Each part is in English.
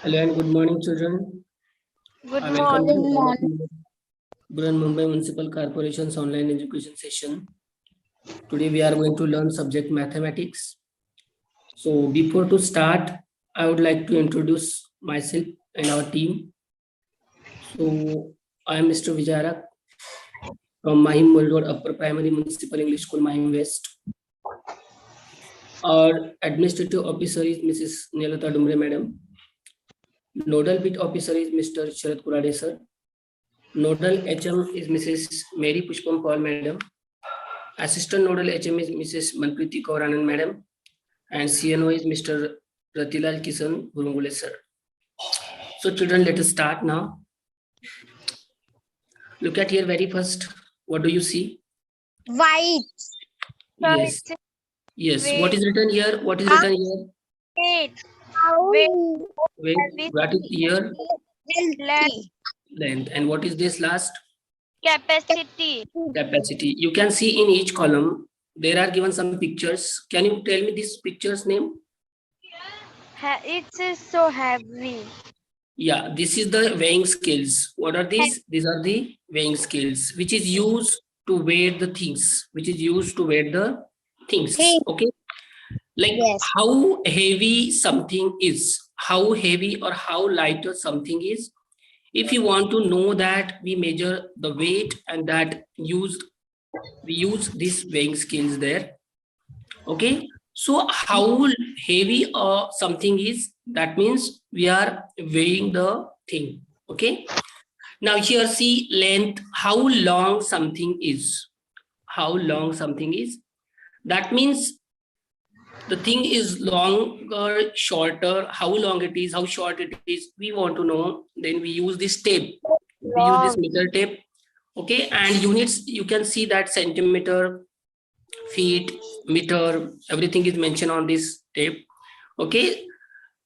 Hello and good morning, children. Good I welcome you morning. to Mumbai Municipal Corporation's online education session. Today we are going to learn subject mathematics. So before to start, I would like to introduce myself and our team. So I am Mr. Vijayarak from Mahim Mall Road Upper Primary Municipal English School, Mahim West. Our administrative officer is Mrs. Nilata Dumbre Madam. Nodal bit officer is Mr. Sharad Kurade sir. Nodal HM is Mrs. Mary Pushpam Paul Madam. Assistant Nodal HM is Mrs. Manpriti Kaur Anand Madam. And CNO is Mr. Ratilal Kisan Gurungule sir. So children, let us start now. Look at here very first. What do you see? White. Yes. Yes. What is written here? What is written here? Wait. Wait. What is here? Length. Length. And what is this last? Capacity. Capacity. You can see in each column there are given some pictures. Can you tell me this picture's name? It is so heavy. Yeah, this is the weighing scales. What are these? These are the weighing scales, which is used to weigh the things. Okay. Like how heavy something is, how heavy or how lighter something is. If you want to know that, we measure the weight and that we use these weighing scales there. Okay. So how heavy something is, that means we are weighing the thing. Okay. Now here see length, how long something is. How long something is. That means the thing is longer, shorter, how long it is, how short it is, we want to know. Then we use this tape. We use this meter tape. Okay. And units, you can see that centimeter, feet, meter, everything is mentioned on this tape. Okay.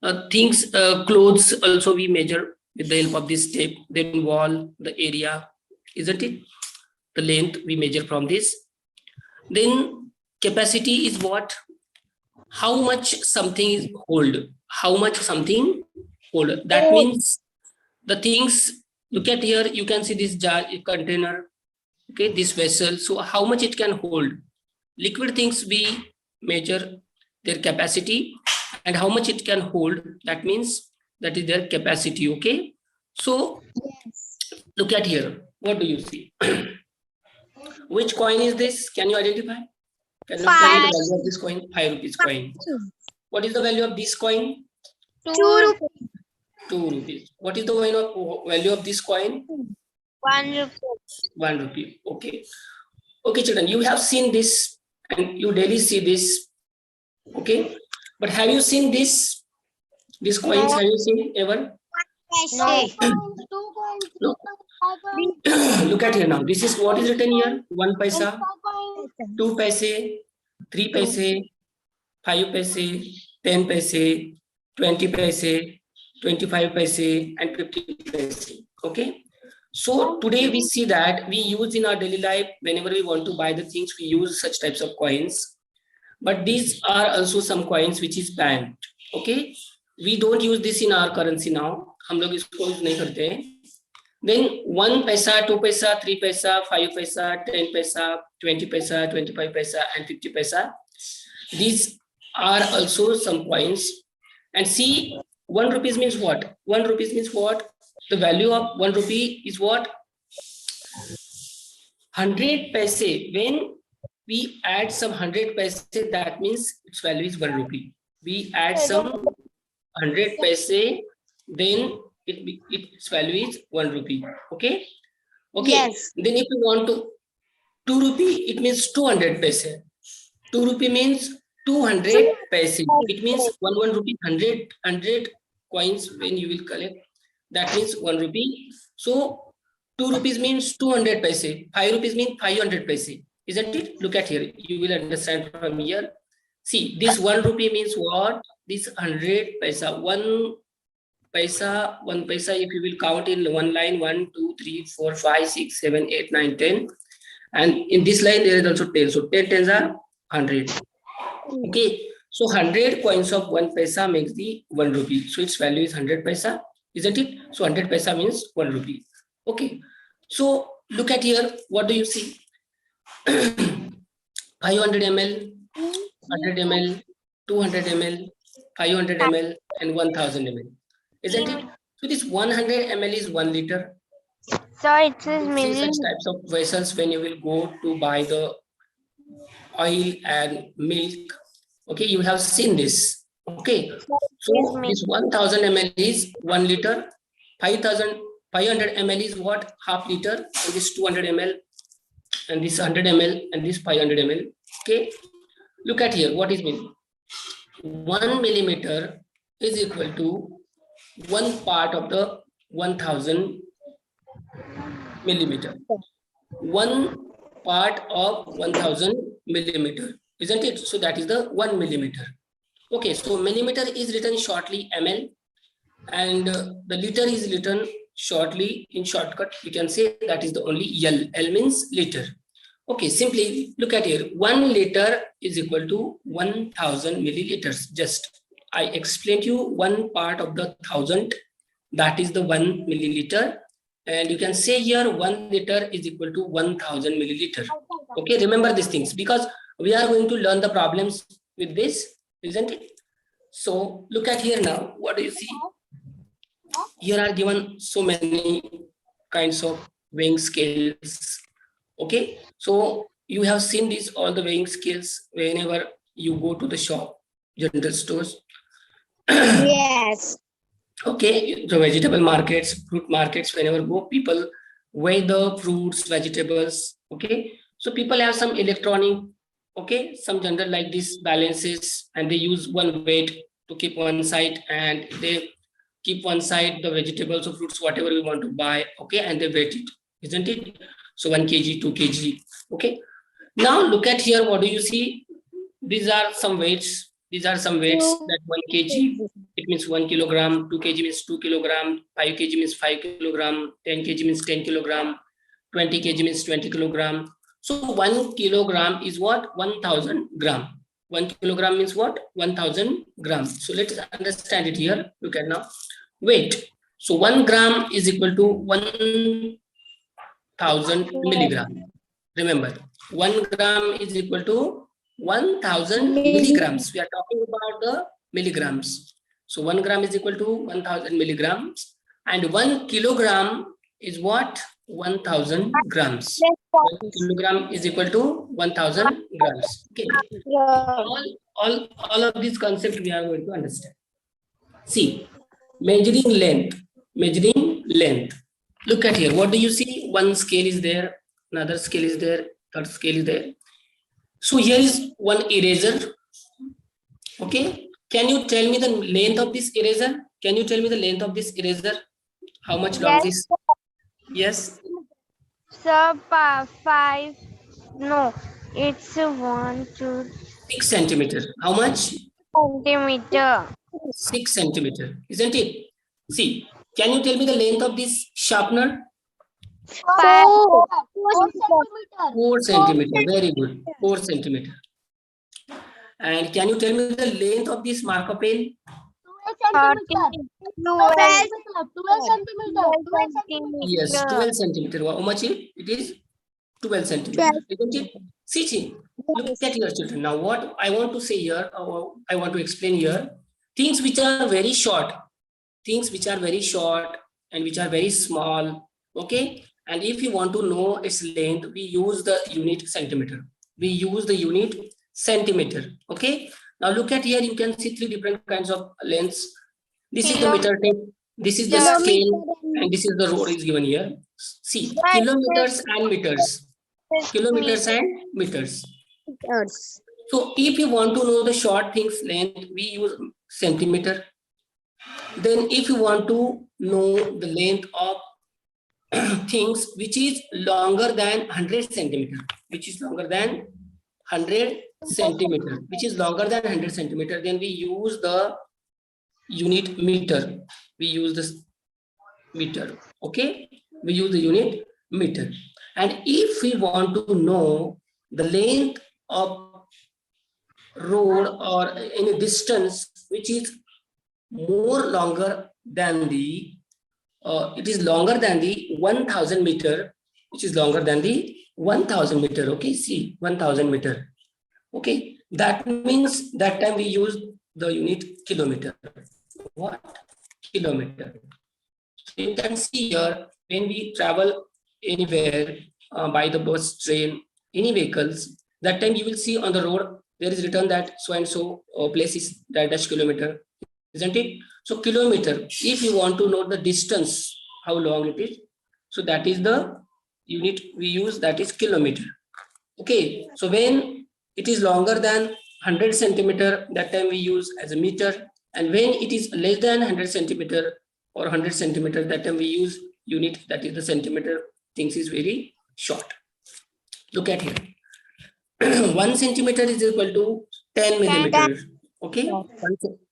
Clothes also we measure with the help of this tape. Then wall, the area, isn't it? The length we measure from this. Then capacity is what? How much something is hold. How much something hold. That means the things, look at here, you can see this jar, container, okay, this vessel. So how much it can hold. Liquid things we measure their capacity and how much it can hold. That means that is their capacity. Okay. So look at here. What do you see? Which coin is this? Can you identify? Can you tell me the value of this coin? 5 rupees coin. What is the value of this coin? 2 rupees. 2 rupees. What is the value of this coin? 1 rupee. 1 rupee. Okay. Okay, children, you have seen this and you daily see this. Okay. But have you seen this? These coins, have you seen ever? No. No. Look at here now. This is what is written here. 1 paisa, 2 paise, 3 paise, 5 paise, 10 paise, 20 paise, 25 paise, and 50 paise. Okay. So today we see that we use in our daily life, whenever we want to buy the things, we use such types of coins. But these are also some coins which is banned. Okay. We don't use this in our currency now. हम लोग इसको use नहीं करते हैं. Then 1 paisa, 2 paisa, 3 paisa, 5 paisa, 10 paisa, 20 paisa, 25 paisa, and 50 paisa. These are also some coins. And see, 1 rupees means what? 1 rupees means what? The value of 1 rupee is what? 100 paise. When we add some 100 paise, that means its value is 1 rupee. We add some 100 paise, then its value is 1 rupee. Okay. Okay. Yes. Then if you want to 2 rupee, it means 200 paise. 2 rupee means 200 paise. It means 1 rupee, 100 coins when you will collect. that means 1 rupee. So 2 rupees means 200 paise, 5 rupees means 500 paise, isn't it? Look at here, you will understand from here. See, this 1 rupee means what? This 100 paisa, 1 paisa, if you will count in one line, 1, 2, 3, 4, 5, 6, 7, 8, 9, 10. And in this line, there is also 10. So 10 tens are 100. Okay. So 100 coins of 1 paisa makes the 1 rupee. So its value is 100 paisa, isn't it? So 100 paisa means 1 rupee. Okay. So look at here. What do you see? 500 ml, 100 ml, 200 ml, 500 ml, and 1000 ml. Isn't it? So this 100 ml is 1 liter. So it says See million. such types of vessels when you will go to buy the oil and milk. Okay, you have seen this. Okay, so this 1000 ml is 1 liter, 500 ml is what? Half liter, and this 200 ml, and this 100 ml, and this 500 ml. Okay, look at here, what is mean? 1 millimeter is equal to 1 part of the 1000 millimeter. 1 part of 1000 millimeter, isn't it? So that is the 1 millimeter. Okay, so millimeter is written shortly ml, and the liter is written shortly in shortcut. We can say that is the only L. L means liter. Okay, simply look at here. 1 liter is equal to 1000 milliliters. Just I explained you 1 part of the 1000, that is the 1 milliliter. And you can say here 1 liter is equal to 1000 milliliter. Okay, remember these things because we are going to learn the problems with this, isn't it? So look at here now. What do you see? Here are given so many kinds of weighing scales. Okay, so you have seen these all the weighing scales whenever you go to the shop, general stores. Yes. Okay, the vegetable markets, fruit markets, whenever go, people weigh the fruits, vegetables. Okay, so people have some electronic, okay, some general like this balances, and they use one weight to keep one side, and they keep one side the vegetables or fruits, whatever we want to buy. Okay, and they weight it, isn't it? So 1 kg, 2 kg. Okay, now look at here. What do you see? These are some weights. These are some weights that 1 kg, it means 1 kilogram, 2 kg means 2 kilogram, 5 kg means 5 kilogram, 10 kg means 10 kilogram, 20 kg means 20 kilogram. So 1 kilogram is what? 1000 gram. 1 kilogram means what? 1000 grams. So let's understand it here. Look at now. Weight. So 1 gram is equal to 1000 milligram. Remember, 1 gram is equal to 1000 milligrams. We are talking about the milligrams. So 1 gram is equal to 1000 milligrams, and 1 kilogram is what? 1000 grams. 1 kilogram is equal to 1000 grams. Okay. All of these concepts we are going to understand. See, measuring length. Measuring length. Look at here. What do you see? One scale is there, another scale is there, third scale is there. So here is one eraser. Okay. Can you tell me the length of this eraser? Can you tell me the length of this eraser? How much long is? Yes. So 5. No, it's 1, 2, 6 centimeter. How much? centimeter. 6 centimeter. Isn't it? See, can you tell me the length of this sharpener? 4 4 centimeter. Very good. 4 centimeter. And can you tell me the length of this marker pen? 12 Yes, 12 centimeter. How much it is? 12 centimeter. Isn't it? See, look at your children. Now, what I want to say here, or I want to explain here, things which are very short, and which are very small. Okay. And if you want to know its length, we use the unit centimeter. Okay. Now look at here, you can see 3 different kinds of lengths. This is the meter tape, this is the scale, and this is the road is given here. See, kilometers and meters. Kilometers and meters. So if you want to know the short things length, we use centimeter. Then if you want to know the length of things which is longer than 100 centimeter, which is longer than 100 centimeter, which is longer than 100 centimeter, then we use the unit meter. We use this meter. Okay, we use the unit meter. And if we want to know the length of road or any distance which is more longer than the it is longer than the 1000 meter, which is longer than the 1000 meter. Okay, see, 1000 meter. Okay, that means that time we use the unit kilometer. What? Kilometer. So you can see here, when we travel anywhere by the bus, train, any vehicles, that time you will see on the road there is written that so and so place is dash kilometer, isn't it? So kilometer, if you want to know the distance, how long it is, so that is the unit we use, that is kilometer. Okay, so when it is longer than 100 centimeter, that time we use as a meter, and when it is less than 100 centimeter or 100 centimeter, that time we use unit, that is the centimeter. Things is very short. Look at here. 1 centimeter is equal to 10 millimeters. Okay.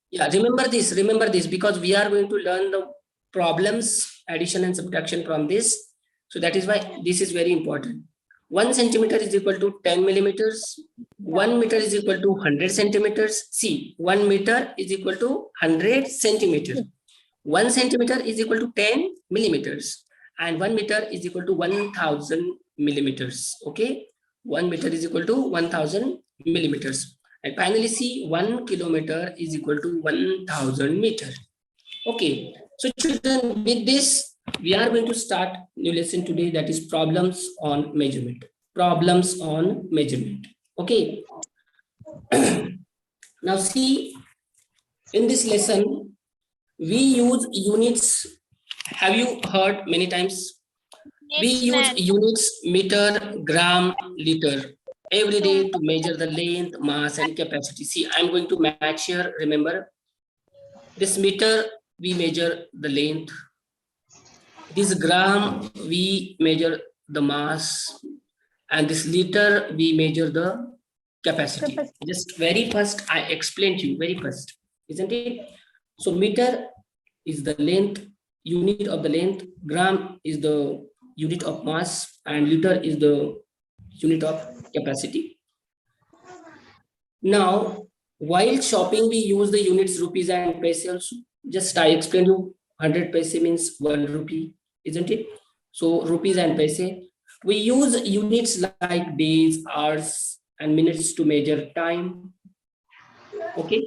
Yeah, remember this, because we are going to learn the problems, addition and subtraction from this. So that is why this is very important. 1 centimeter is equal to 10 millimeters. 1 meter is equal to 100 centimeters. See, 1 meter is equal to 100 centimeters. 1 centimeter is equal to 10 millimeters. And 1 meter is equal to 1000 millimeters. Okay. 1 meter is equal to 1000 millimeters. And finally, see, 1 kilometer is equal to 1000 meter. Okay. So children, with this, we are going to start new lesson today, that is problems on measurement. Problems on measurement. Okay. Now see, in this lesson, we use units. Have you heard many times? We use units, meter, gram, liter every day to measure the length, mass, and capacity. See, I'm going to match here. Remember, this meter, we measure the length. This gram, we measure the mass. And this liter, we measure the capacity. Just very first, I explained to you, very first, isn't it? So meter is the length, unit of the length. Gram is the unit of mass, and liter is the unit of capacity. Now, while shopping, we use the units rupees and paise also. Just I explained you, 100 paise means 1 rupee, isn't it? So rupees and paise. We use units like days, hours, and minutes to measure time. Okay.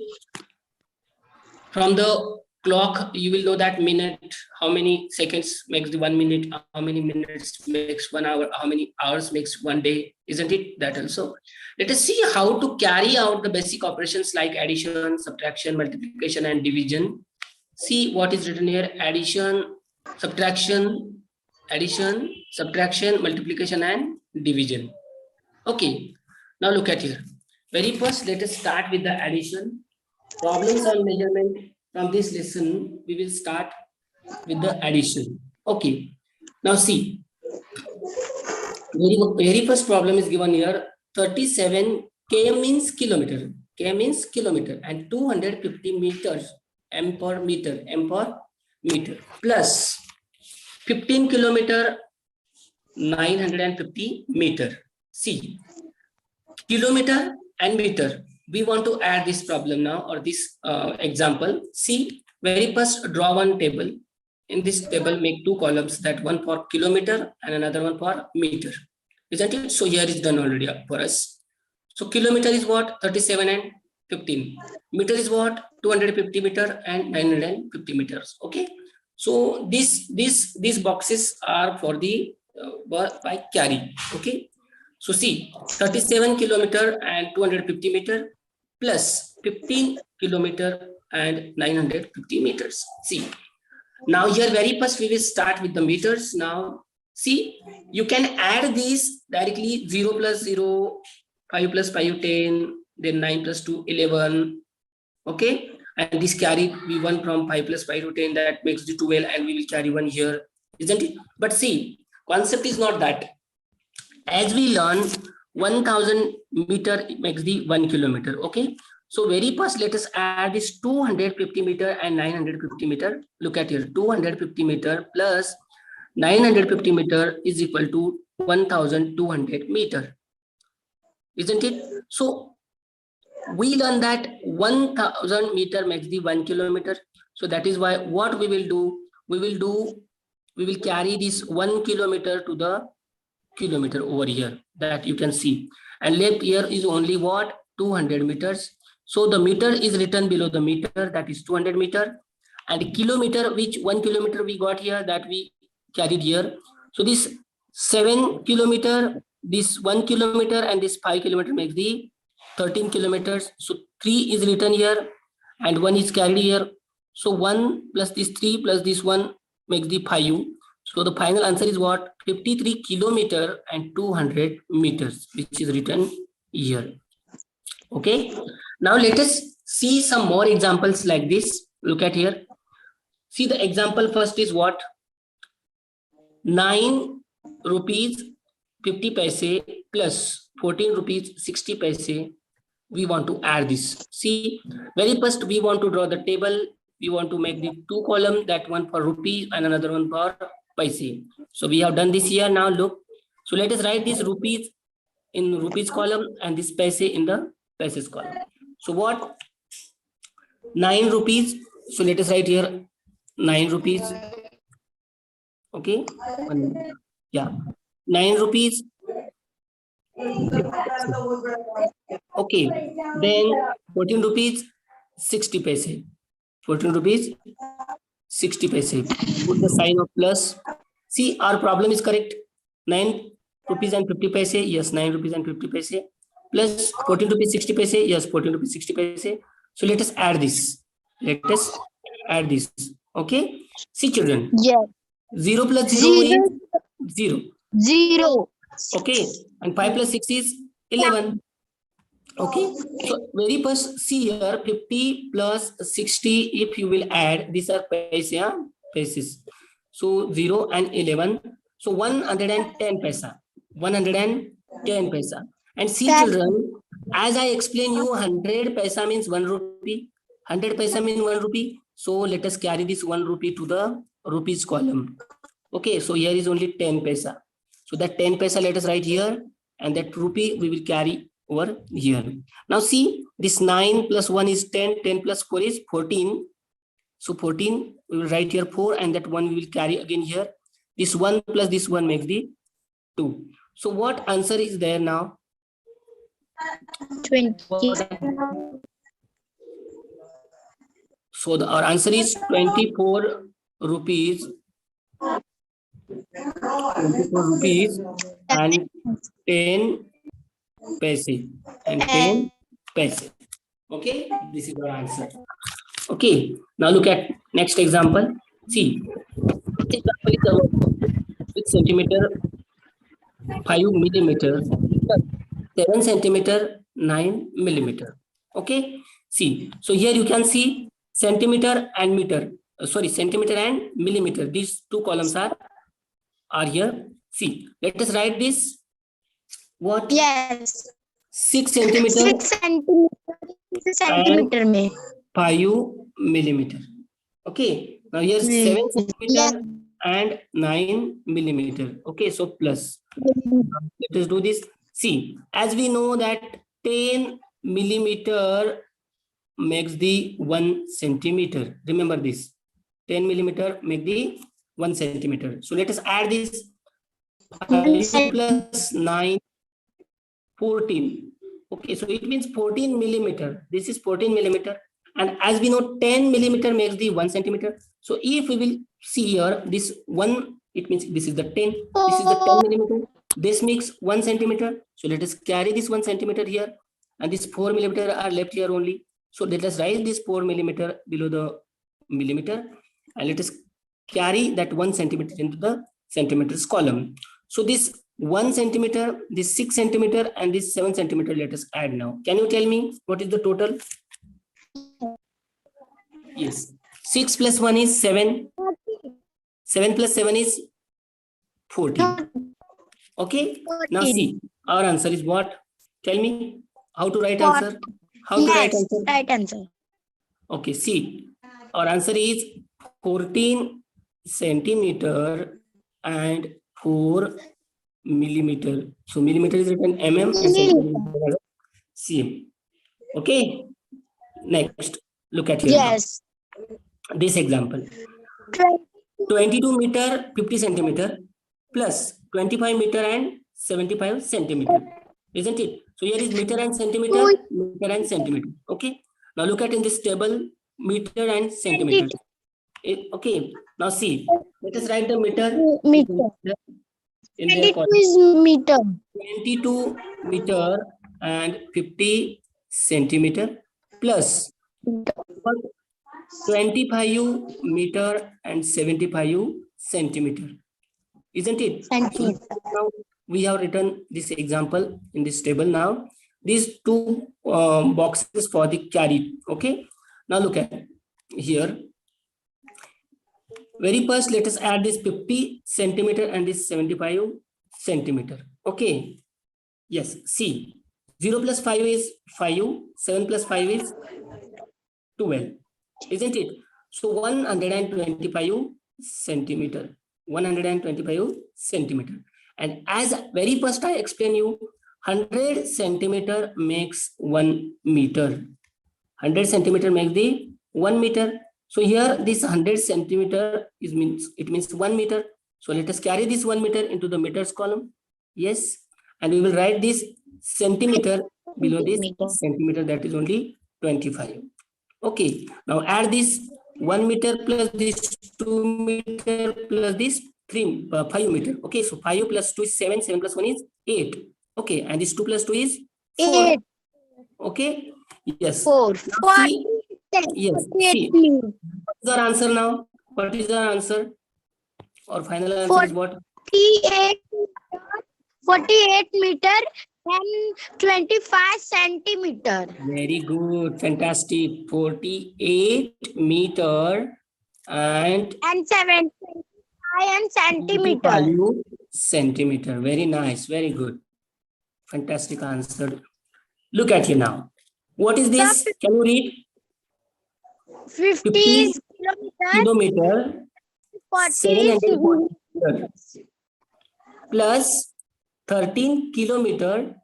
From the clock, you will know that minute, how many seconds makes the 1 minute, how many minutes makes 1 hour, how many hours makes 1 day, isn't it? That also. Let us see how to carry out the basic operations like addition, subtraction, multiplication, and division. See what is written here: addition, subtraction, multiplication, and division. Okay, now look at here. Very first, let us start with the addition. Problems on measurement. From this lesson, we will start with the addition. Okay, now see, very first problem is given here. 37 K means kilometer. K means kilometer, and 250 meters, M per meter, plus 15 kilometer, 950 meter. See, kilometer and meter. We want to add this problem now, or this example. See, very first draw one table. In this table, make 2 columns, that one for kilometer and another one for meter. Isn't it? So here is done already for us. So kilometer is what? 37 and 15. Meter is what? 250 meter and 950 meters. Okay. So these boxes are for the by carry. Okay. So see, 37 kilometer and 250 meter plus 15 kilometer and 950 meters. See, now here very first we will start with the meters. Now see, you can add these directly: 0 plus 0, 5 plus 5, 10, then 9 plus 2, 11. Okay, and this carried v1 from 5 plus 5 to 10, that makes the 12, and we will carry 1 here, isn't it? But see, concept is not that. As we learn, 1000 meter makes the 1 kilometer. Okay, so very first let us add this 250 meter and 950 meter. Look at here, 250 meter plus 950 meter is equal to 1200 meter, isn't it? So we learn that 1000 meter makes the 1 kilometer. So that is why what we will do, we will carry this 1 kilometer to the kilometer over here, that you can see, and left here is only what, 200 meters. So the meter is written below the meter, that is 200 meter, and kilometer, which 1 kilometer we got here, that we carried here. So this 7 kilometer, this 1 kilometer, and this 5 kilometer makes the 13 kilometers. So 3 is written here and 1 is carried here. So 1 plus this 3 plus this 1 makes the 5. So the final answer is what? 53 kilometer and 200 meters, which is written here. Okay. Now let us see some more examples like this. Look at here. See the example first is what? 9 rupees 50 paise plus 14 rupees 60 paise. We want to add this. See, very first we want to draw the table. We want to make the 2 column, that one for rupee and another one for paise. So we have done this here. Now look. So let us write this rupees in rupees column and this paise in the paises column. So what? 9 rupees. So let us write here 9 rupees. Okay. Yeah. 9 rupees. Okay. Then 14 rupees 60 paise. 14 rupees 60 paise. Put the sign of plus. See, our problem is correct. 9 rupees and 50 paise. Yes, 9 rupees and 50 paise. Plus 14 rupees 60 paise. Yes, 14 rupees 60 paise. So let us add this. Let us add this. Okay. See, children. Yes. 0 plus 0 is 0. 0. Okay. And 5 plus 6 is 11. Okay. So very first, see here, 50 plus 60, if you will add, these are paise, yeah? Paises. So 0 and 11. So 110 paisa. 110 paisa. And see, children, as I explain you, 100 paisa means 1 rupee. 100 paisa means 1 rupee. So let us carry this 1 rupee to the rupees column. Okay, so here is only 10 paisa. So that 10 paisa let us write here, and that rupee we will carry over here. Now see, this 9 plus 1 is 10, 10 plus 4 is 14. So 14, we will write here 4, and that 1 we will carry again here. This 1 plus this 1 makes the 2. So what answer is there now? 20. So our answer is 24 rupees. 24 rupees and 10 paise. And 10 paise. Okay, this is our answer. Okay, now look at next example. See, this example is about 6 centimeter, 5 millimeter, 7 centimeter, 9 millimeter. Okay, see, so here you can see centimeter and meter. Centimeter and millimeter. These 2 columns are here. See, let us write this. What? Yes. 6 centimeter. 6 centimeter में. 5 millimeter. Okay. Now here 7 centimeter and 9 millimeter. Okay. So plus. Let us do this. See, as we know that 10 millimeter makes the 1 centimeter. Remember this. 10 millimeter make the 1 centimeter. So let us add this. 5 plus 9, 14. Okay, so it means 14 millimeter. This is 14 millimeter. And as we know, 10 millimeter makes the 1 centimeter. So if we will see here, this 1, it means this is the 10. This is the 10 millimeter. This makes 1 centimeter. So let us carry this 1 centimeter here. And this 4 millimeter are left here only. So let us write this 4 millimeter below the millimeter. And let us carry that 1 centimeter into the centimeters column. So this 1 centimeter, this 6 centimeter, and this 7 centimeter, let us add now. Can you tell me what is the total? Yes. 6 plus 1 is 7. 7 plus 7 is 14. Okay. Now see, our answer is what? Tell me how to write answer. How to write answer? Right answer. Okay, see, our answer is 14 centimeter and 4 millimeter. So millimeter is written mm and centimeter is cm. Okay. Next, look at here now. Yes. This example. 22 meter 50 centimeter plus 25 meter and 75 centimeter, isn't it? So here is meter and centimeter, meter and centimeter. Okay. Now look at in this table, meter and centimeter. Okay. Now see, let us write the meter. In their column. Is meter. 22 meter and 50 centimeter plus 25 meter and 75 centimeter, isn't it? So now we have written this example in this table. Now these two boxes for the carry. Okay. Now look at here. Very first, let us add this 50 centimeter and this 75 centimeter. Okay. Yes. See, 0 plus 5 is 5. 7 plus 5 is 12. Isn't it? So 125 centimeter. 125 centimeter. And as very first I explain you, 100 centimeter makes 1 meter. 100 centimeter makes the 1 meter. So here this 100 centimeter means 1 meter. So let us carry this 1 meter into the meters column. Yes. And we will write this centimeter below this centimeter, that is only 25. Okay. Now add this 1 meter plus this 2 meter plus this 5 meter. Okay. So 5 plus 2 is 7. 7 plus 1 is 8. Okay. And this 2 plus 2 is 4. 8. Okay. Yes. 4. See, yes. See, what is our answer now? What is our answer? Or final answer is what? 48 meter and 25 centimeter. Very good. Fantastic. 48 meter and 75 and centimeter. Centimeter. Very nice. Very good. Fantastic answer. Look at here now. What is this? Can you read? 50 kilometer 740 plus 13 kilometer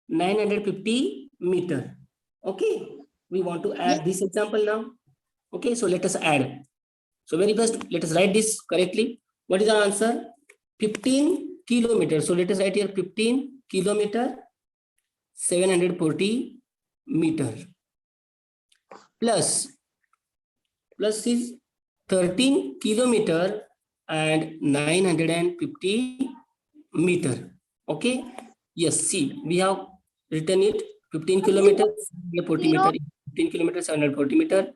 950 meter. Okay, we want to add this example now. Okay, so let us add. So very first, let us write this correctly. What is our answer? 15 kilometers. So let us write here 15 kilometer 740 meter plus is 13 kilometer and 950 meter. Okay. Yes. See, we have written it 15 kilometers 40 meter, 15 kilometers 740 meter,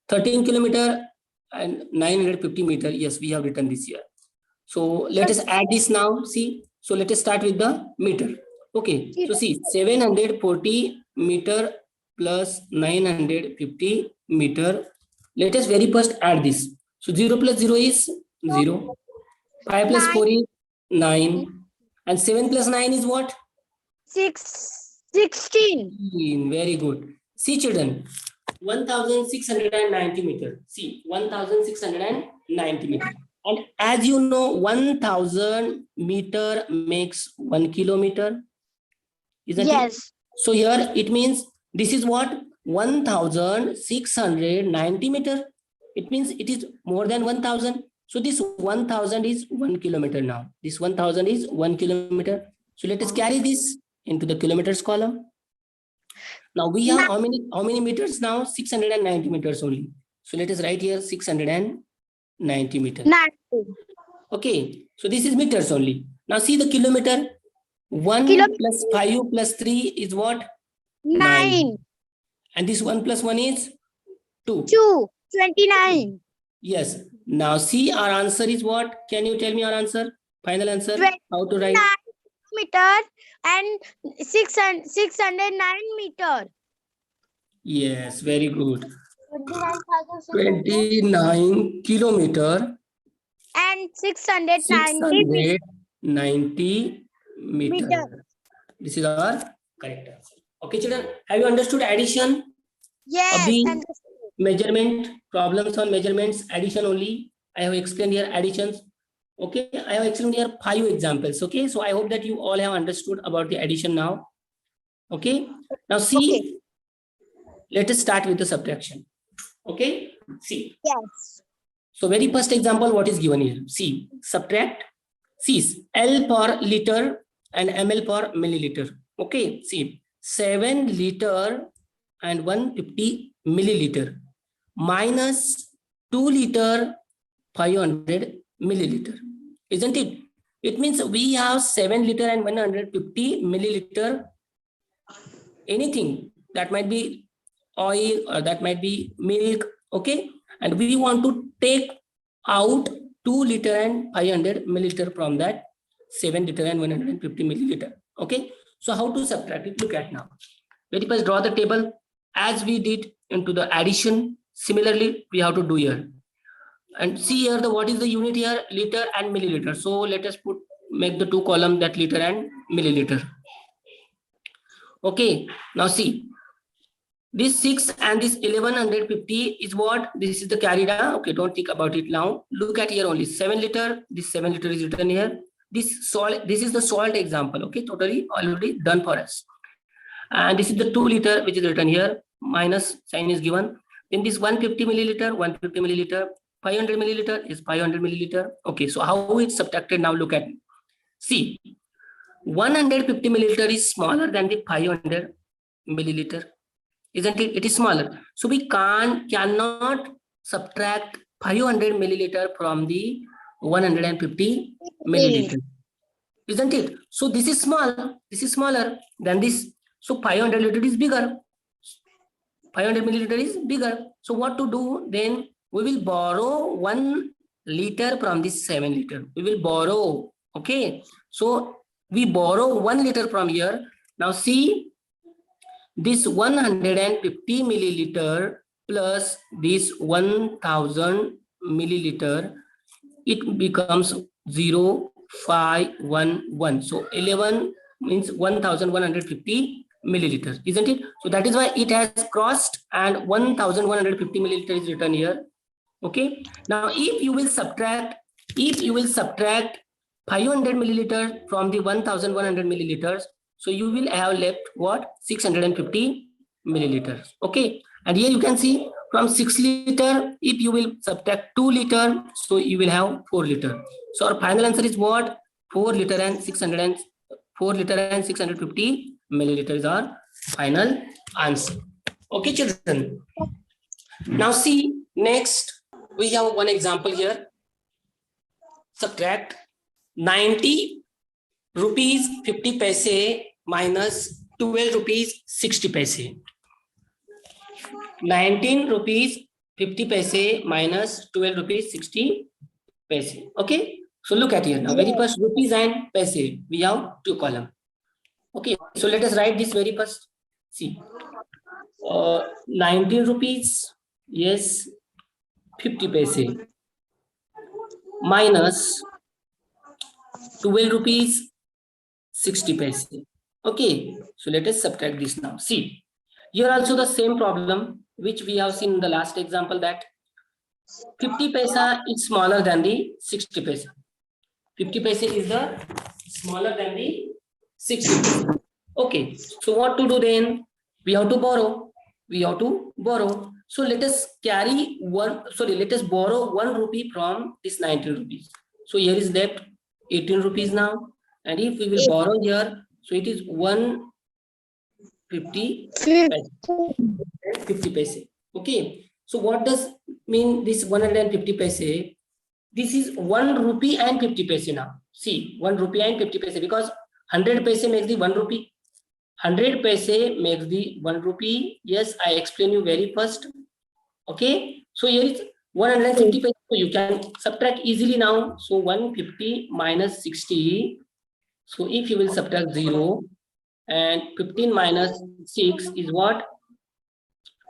13 kilometer and 950 meter. Yes, we have written this here. So let us add this now. See, so let us start with the meter. Okay. So see, 740 meter plus 950 meter. Let us very first add this. So 0 plus 0 is 0. 5 plus 4 is 9. And 7 plus 9 is what? 16. Very good. See children, 1690 meter. See, 1690 meter. And as you know, 1000 meter makes 1 kilometer. Isn't it? So here it means this is what? 1690 meter. It means it is more than 1000. So this 1000 is 1 kilometer now. This 1000 is 1 kilometer. So let us carry this into the kilometers column. Now we have how many meters now? 690 meters only. So let us write here 690 meters. Okay. So this is meters only. Now see the kilometer. 1 plus 5 plus 3 is what? 9. And this 1 plus 1 is 2. 29. Yes. Now see our answer is what? Can you tell me our answer? Final answer? How to write? Meter and 609 meter. Yes, very good. 29 kilometer and 690 690 meter. meter. This is our correct answer. Okay, children, have you understood addition? Yes, Abhi, and measurement, problems on measurements, addition only. I have explained here additions. Okay, I have explained here 5 examples. Okay, so I hope that you all have understood about the addition now. Okay, now see, okay. let us start with the subtraction. Okay, see. Yes. So very first example, what is given here? See, subtract. See, L per liter and ml per milliliter. Okay, see, 7 liter and 150 milliliter minus 2 liter 500 milliliter. Isn't it? It means we have 7 liter and 150 milliliter. Anything that might be oil or that might be milk. Okay, and we want to take out 2 liter and 500 milliliter from that 7 liter and 150 milliliter. Okay, so how to subtract it? Look at now. Very first, draw the table as we did into the addition. Similarly, we have to do here. And see here the what is the unit here? Liter and milliliter. So let us make the 2 columns that liter and milliliter. Okay, now see. This 6 and this 1150 is what? This is the carried out. Okay, don't think about it now. Look at here only 7 liter. This 7 liter is written here. This salt, this is the salt example. Okay, totally already done for us. And this is the 2 liter which is written here. Minus sign is given. Then this 150 milliliter, 150 milliliter, 500 milliliter is 500 milliliter. Okay, so how it's subtracted now? Look at. See, 150 milliliter is smaller than the 500 milliliter. Isn't it? It is smaller. So we cannot subtract 500 milliliter from the 150 milliliter. Isn't it? So this is small. This is smaller than this. So 500 liter is bigger. 500 milliliter is bigger. So what to do? Then we will borrow 1 liter from this 7 liter. We will borrow. Okay. So we borrow 1 liter from here. Now see. This 150 milliliter plus this 1000 milliliter, it becomes 0,511. So 11 means 1150 milliliters, isn't it? So that is why it has crossed and 1150 milliliter is written here. Okay. Now if you will subtract 500 milliliter from the 1100 milliliters, so you will have left what? 650 milliliters. Okay. And here you can see from 6 liter, if you will subtract 2 liter, so you will have 4 liter. So our final answer is what? 4 liter and 650 milliliters are final answer. Okay, children. Now see, next we have one example here. Subtract 90 rupees 50 paise minus 12 rupees 60 paise. 19 rupees 50 paise minus 12 rupees 60 paise. Okay, so look at here now. Very first, rupees and paise, we have 2 columns. Okay, so let us write this very first. See, 19 rupees, yes, 50 paise minus 12 rupees 60 paise. Okay, so let us subtract this now. See, here also the same problem which we have seen in the last example, that 50 paisa is smaller than the 60 paisa. 50 paise is the smaller than the 60 paisa. Okay, so what to do then? We have to borrow. So let us let us borrow 1 rupee from this 19 rupees. So here is left 18 rupees now. And if we will borrow here, so it is 150 paise. Okay. So what does mean this 150 paise? This is 1 rupee and 50 paise now. See, 1 rupee and 50 paise, because 100 paise makes the 1 rupee. 100 paise makes the 1 rupee. Yes, I explain you very first. Okay. So here is 150 paise. So you can subtract easily now. So 150 minus 60. So if you will subtract 0 and 15 minus 6 is what?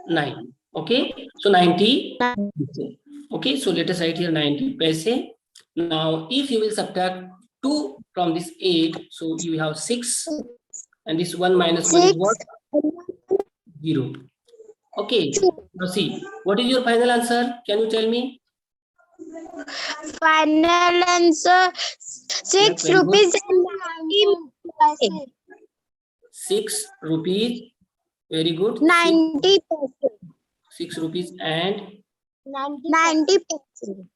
9. Okay, so 90. Okay, so let us write here 90 paise. Now, if you will subtract 2 from this 8, so you have 6, and this 1 minus 1 is what? 0. Okay, now see, what is your final answer? Can you tell me? Final answer Yes, 6 very good. rupees and 90 6 rupees. Very good. 90 6 rupees and 90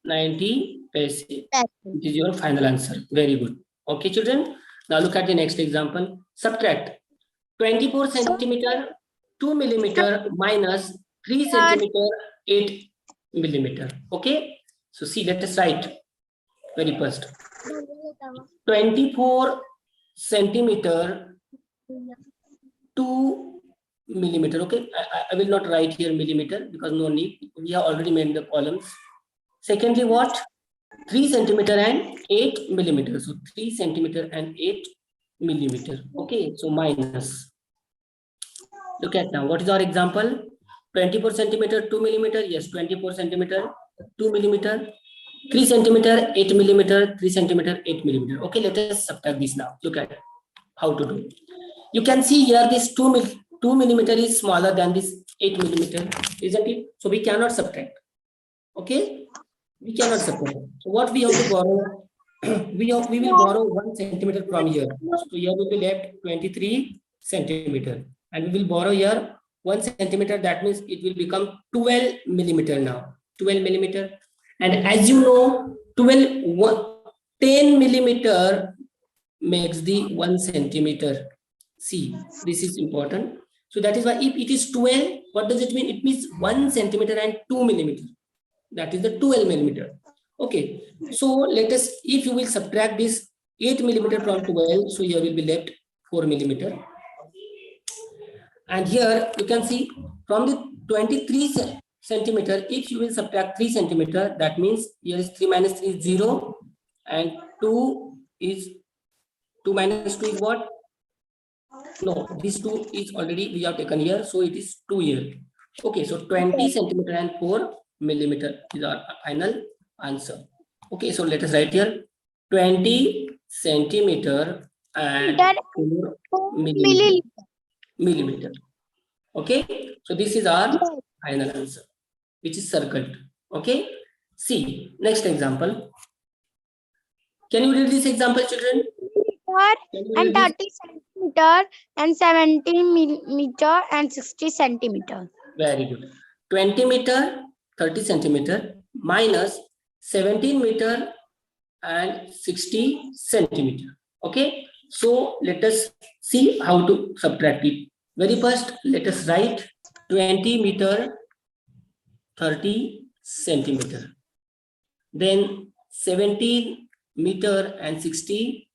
90 paise. It is your final answer. Very good. Okay, children. Now look at the next example. Subtract 24 centimeter 2 millimeter minus 3 centimeter 8 millimeter. Okay. So see, let us write very first. 24 centimeter 2 millimeter. Okay. I will not write here millimeter because no need. We have already made the columns. Secondly, what? 3 centimeter and 8 millimeter. So 3 centimeter and 8 millimeter. Okay, so minus. Look at now. What is our example? 24 centimeter, 2 millimeter. Yes, 24 centimeter, 2 millimeter. 3 centimeter, 8 millimeter, 3 centimeter, 8 millimeter. Okay, let us subtract this now. Look at how to do. You can see here this 2 millimeter is smaller than this 8 millimeter, isn't it? So we cannot subtract. Okay, we cannot subtract. So what we have to borrow? we will borrow 1 centimeter from here. So here will be left 23 centimeter, and we will borrow here 1 centimeter. That means it will become 12 millimeter now. 12 millimeter, and as you know, 10 millimeter makes the 1 centimeter. See, this is important. So that is why if it is 12, what does it mean? It means 1 centimeter and 2 millimeter. That is the 12 millimeter. Okay, so let us, if you will subtract this 8 millimeter from 12, so here will be left 4 millimeter. And here you can see from the 23 centimeter, if you will subtract 3 centimeter, that means here is 3 minus 3 is 0, and 2 minus 2 is what? No, this 2 is already we have taken here, so it is 2 here. Okay, so 20 centimeter and 4 millimeter is our final answer. Okay, so let us write here 20 centimeter and 4 millimeter. Okay, so this is our final answer, which is circled. Okay, see, next example. Can you read this example, children? And 30 centimeter and 17 millimeter and 60 centimeter. Very good. 20 meter, 30 centimeter minus 17 meter and 60 centimeter. Okay. So let us see how to subtract it. Very first, let us write 20 meter, 30 centimeter. Then 17 meter and 60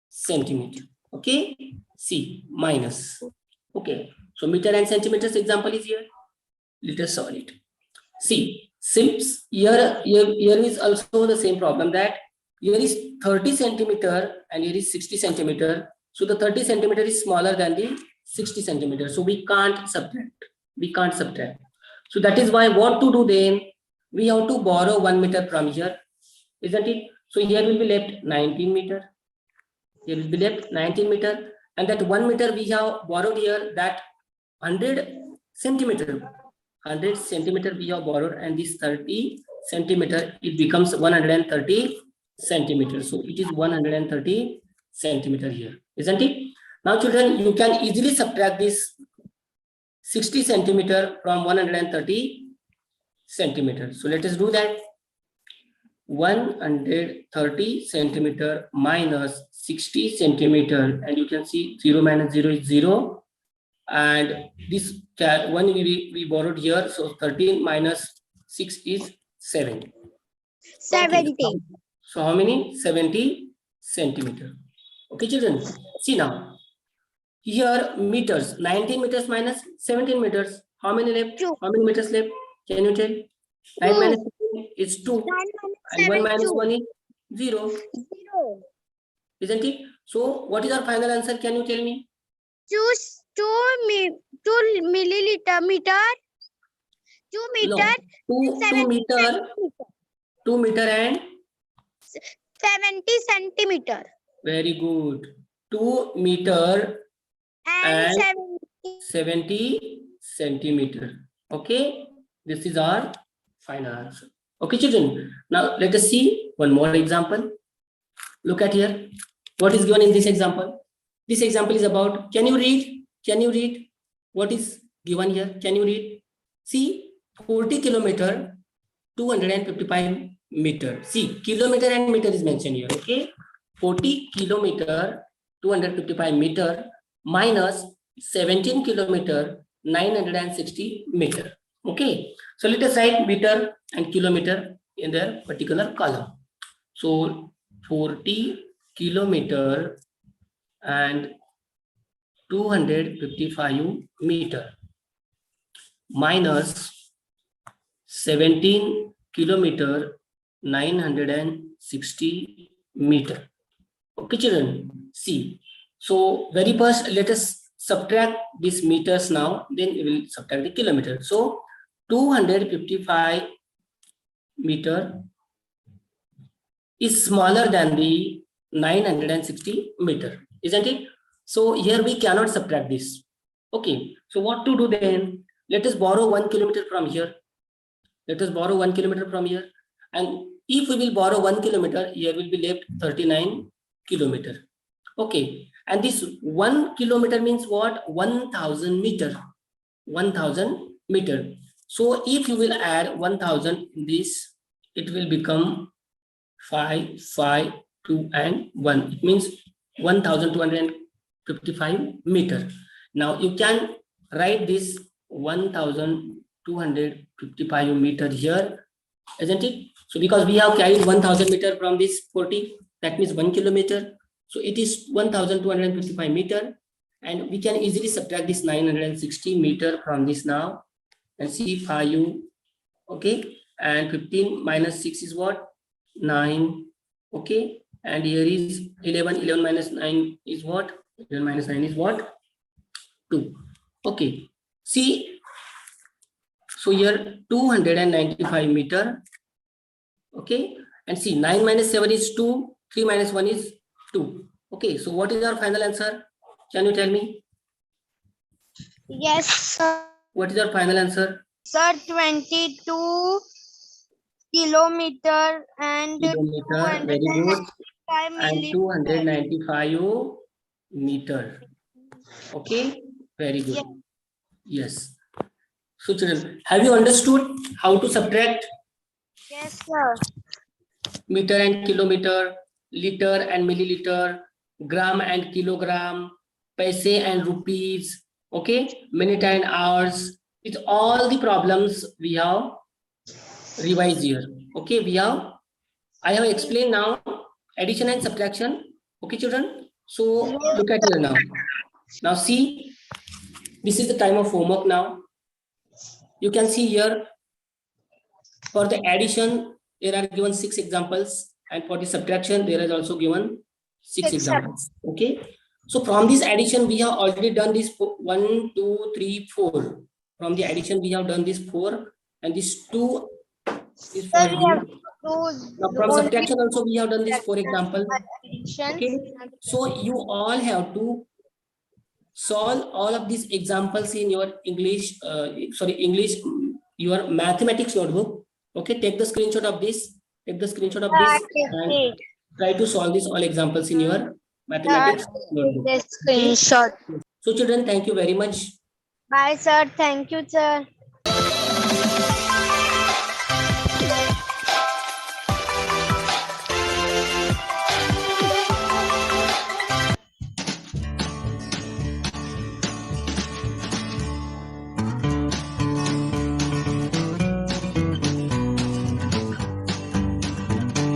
centimeter. Okay. See, minus. Okay. So meter and centimeters example is here. Let us solve it. See, since here is also the same problem, that here is 30 centimeter and here is 60 centimeter. So the 30 centimeter is smaller than the 60 centimeter. So we can't subtract. We can't subtract. So that is why what to do then? We have to borrow 1 meter from here, isn't it? So here will be left 19 meter. Here will be left 19 meter. And that 1 meter we have borrowed here, that 100 centimeter. 100 centimeter we have borrowed, and this 30 centimeter, it becomes 130 centimeter. So it is 130 centimeter here, isn't it? Now children, you can easily subtract this 60 centimeter from 130 centimeter. So let us do that. 130 centimeter minus 60 centimeter, and you can see 0 minus 0 is 0, and this one we borrowed here, so 13 minus 6 is 7. 70. Okay. So how many? 70 centimeter. Okay, children. See now. Here meters. 19 meters minus 17 meters. How many left? 2. How many meters left? Can you tell? 9 minus 2 is 2. 9 minus And 1 minus 2. 1 is 0. 0. Isn't it? So what is our final answer? Can you tell me? 2 milliliter meter 2 No, meter. 2 meter, 2 meter and 70 centimeter. very good. 2 meter And and 70. 70 centimeter. Okay, this is our final answer. Okay, children. Now let us see one more example. Look at here. What is given in this example? This example is about, can you read? Can you read what is given here? Can you read? See, 40 kilometer, 255 meter. See, kilometer and meter is mentioned here. Okay, 40 kilometer, 255 meter minus 17 kilometer, 960 meter. Okay, so let us write meter and kilometer in their particular column. So 40 kilometer and 255 meter minus 17 kilometer, 960 meter. Okay, children, see. So very first, let us subtract these meters now, then we will subtract the kilometer. So 255 meter is smaller than the 960 meter, isn't it? So here we cannot subtract this. Okay, so what to do then? Let us borrow 1 kilometer from here. Let us borrow 1 kilometer from here. And if we will borrow 1 kilometer, here will be left 39 kilometer. Okay, and this 1 kilometer means what? 1000 meter. 1000 meter. So if you will add 1000 in this, it will become 5, 5, 2 and 1. It means 1255 meter. Now you can write this 1255 meter here, isn't it? So because we have carried 1000 meter from this 40, that means 1 kilometer. So it is 1255 meter, and we can easily subtract this 960 meter from this now and see 5, okay, and 15 minus 6 is what? 9. Okay, and here is 11. 11 minus 9 is what? 11 minus 9 is what? 2. Okay, see, so here 295 meter. Okay, and see, 9 minus 7 is 2, 3 minus 1 is 2. Okay, so what is our final answer? Can you tell me? Yes, sir. What is our final answer? Sir, 22 kilometer and Kilometer, very good. 295 And millimeter. 295 meter. Okay, very good. Yes. So children, have you understood how to subtract Yes, sir. meter and kilometer, liter and milliliter, gram and kilogram, paise and rupees, okay, minute and hours? It's all the problems we have revised here. Okay, I have explained now addition and subtraction. Okay, children. So look at here now. Now see, this is the time of homework now. You can see here, for the addition, there are given 6 examples, and for the subtraction, there is also given 6 examples. Okay. So from this addition, we have already done this 1, 2, 3, 4. From the addition, we have done this 4, and this 2 is for you. Now from subtraction also, we have done this 4 examples. Okay. So you all have to solve all of these examples in your your mathematics notebook. Okay, take the screenshot of this. Take the screenshot of this and try to solve these all examples in your mathematics notebook. This screenshot. So children, thank you very much. Bye, sir. Thank you, sir.